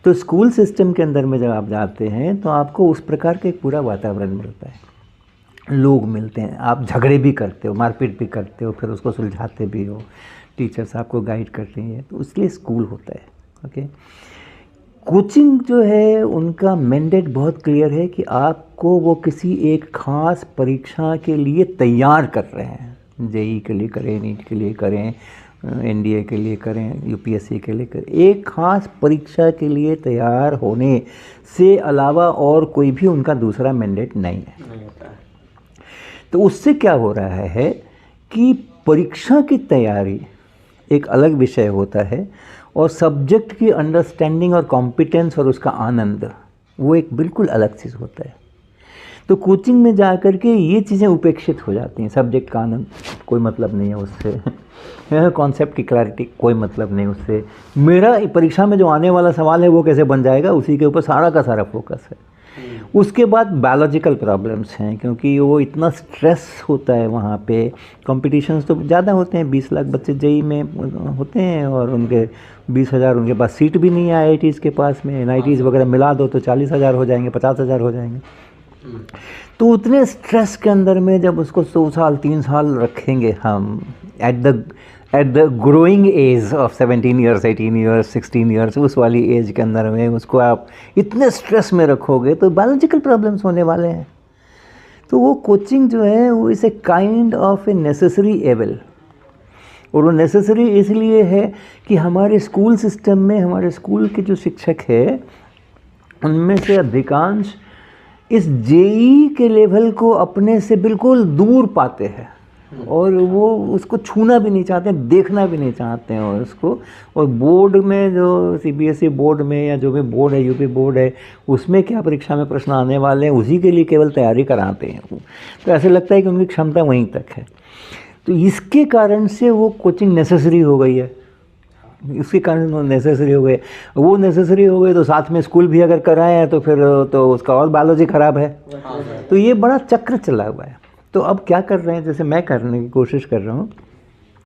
तो school system के अंदर में जब आप जाते हैं तो आपको उस प्रकार का एक पूरा वातावरण मिलता है, लोग मिलते हैं, आप झगड़े भी करते हो, मारपीट भी करते हो, फिर उसको सुलझाते भी हो, टीचर्स आपको गाइड करते हैं, तो इसलिए स्कूल होता है। ओके, कोचिंग जो है उनका मैंडेट बहुत क्लियर है कि आपको वो किसी एक ख़ास परीक्षा के लिए तैयार कर रहे हैं। जेई के लिए करें, नीट के लिए करें, एनडीए के लिए करें, यूपीएससी के लिए करें, एक ख़ास परीक्षा के लिए तैयार होने से अलावा और कोई भी उनका दूसरा मैंडेट नहीं है। तो उससे क्या हो रहा है कि परीक्षा की तैयारी एक अलग विषय होता है और सब्जेक्ट की अंडरस्टैंडिंग और कॉम्पिटेंस और उसका आनंद वो एक बिल्कुल अलग चीज़ होता है। तो कोचिंग में जा कर के ये चीज़ें उपेक्षित हो जाती हैं। सब्जेक्ट का आनंद कोई मतलब नहीं है उससे, कॉन्सेप्ट की क्लैरिटी कोई मतलब नहीं उससे, मेरा परीक्षा में जो आने वाला सवाल है वो कैसे बन जाएगा उसी के ऊपर सारा का सारा फोकस है। उसके बाद बायोलॉजिकल प्रॉब्लम्स हैं, क्योंकि वो इतना स्ट्रेस होता है वहाँ पे, कॉम्पिटिशन्स तो ज़्यादा होते हैं, 20 लाख बच्चे जेई में होते हैं और उनके 20,000 उनके पास सीट भी नहीं है आईआईटीज़ के पास में, एनआईटीज़ वगैरह मिला दो तो 40,000 हो जाएंगे, 50,000 हो जाएंगे। तो उतने स्ट्रेस के अंदर में जब उसको 2 साल 3 साल रखेंगे हम at the growing age of 17 years 18 years 16 years, उस वाली एज के अंदर में उसको आप इतने स्ट्रेस में रखोगे तो बायोलॉजिकल प्रॉब्लम्स होने वाले हैं। तो वो कोचिंग जो है वो is a kind of a necessary evil, और वो नेसेसरी इसलिए है कि हमारे स्कूल सिस्टम में हमारे स्कूल के जो शिक्षक है उनमें से अधिकांश इस जेई के लेवल को अपने से बिल्कुल दूर पाते हैं और वो उसको छूना भी नहीं चाहते हैं, देखना भी नहीं चाहते हैं और उसको, और बोर्ड में जो सीबीएसई बोर्ड में या जो भी बोर्ड है, यूपी बोर्ड है, उसमें क्या परीक्षा में प्रश्न आने वाले हैं उसी के लिए केवल तैयारी कराते हैं। तो ऐसे लगता है कि उनकी क्षमता वहीं तक है। तो इसके कारण से वो कोचिंग नेसेसरी हो गई है, इसके कारण वो नेसेसरी हो गए। वो नेसेसरी हो गए तो साथ में स्कूल भी अगर कराए हैं तो फिर तो उसका और बायोलॉजी ख़राब है। तो ये बड़ा चक्र चला हुआ है। तो अब क्या कर रहे हैं, जैसे मैं करने की कोशिश कर रहा हूँ